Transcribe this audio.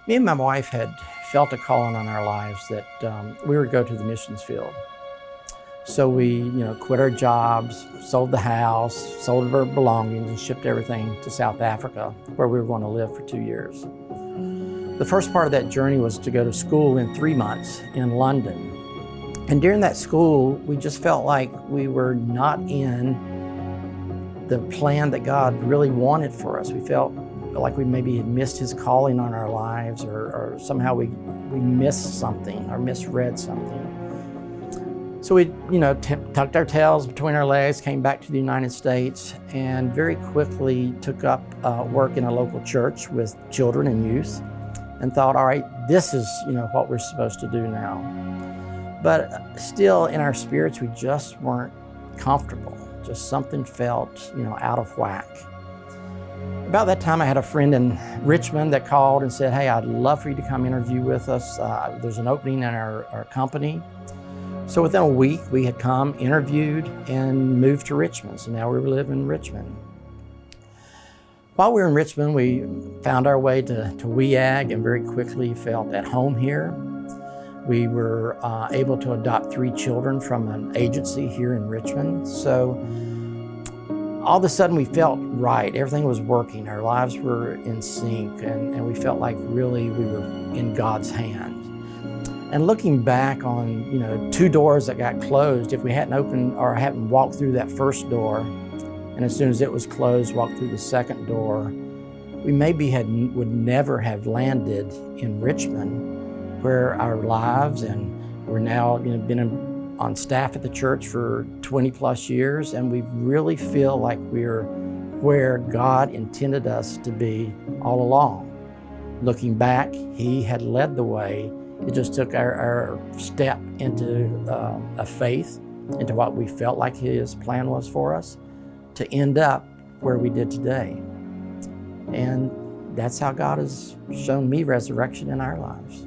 Me and my wife had felt a calling on our lives that we would go to the missions field. So we, quit our jobs, sold the house, sold our belongings, and shipped everything to South Africa, where we were going to live for 2 years. The first part of that journey was to go to school in 3 months in London. And during that school, we just felt like we were not in the plan that God really wanted for us. We felt like we maybe had missed His calling on our lives, or somehow we missed something or misread something. So we, tucked our tails between our legs, came back to the United States, and very quickly took up work in a local church with children and youth, and thought, all right, this is, what we're supposed to do now. But still, in our spirits, we just weren't comfortable. Just something felt, out of whack. About that time, I had a friend in Richmond that called and said, hey, I'd love for you to come interview with us. There's an opening in our company. So within a week, we had come, interviewed, and moved to Richmond. So now we live in Richmond. While we were in Richmond, we found our way to WEAG and very quickly felt at home here. We were able to adopt 3 children from an agency here in Richmond. So all of a sudden we felt right. Everything was working. Our lives were in sync, and we felt like really we were in God's hand. And looking back on, 2 doors that got closed, if we hadn't opened or hadn't walked through that first door, and as soon as it was closed, walked through the second door, we maybe would never have landed in Richmond, where our lives, and we're now been on staff at the church for 20 plus years, and we really feel like we're where God intended us to be all along. Looking back, He had led the way. It just took our step into a faith, into what we felt like His plan was for us, to end up where we did today. And that's how God has shown me resurrection in our lives.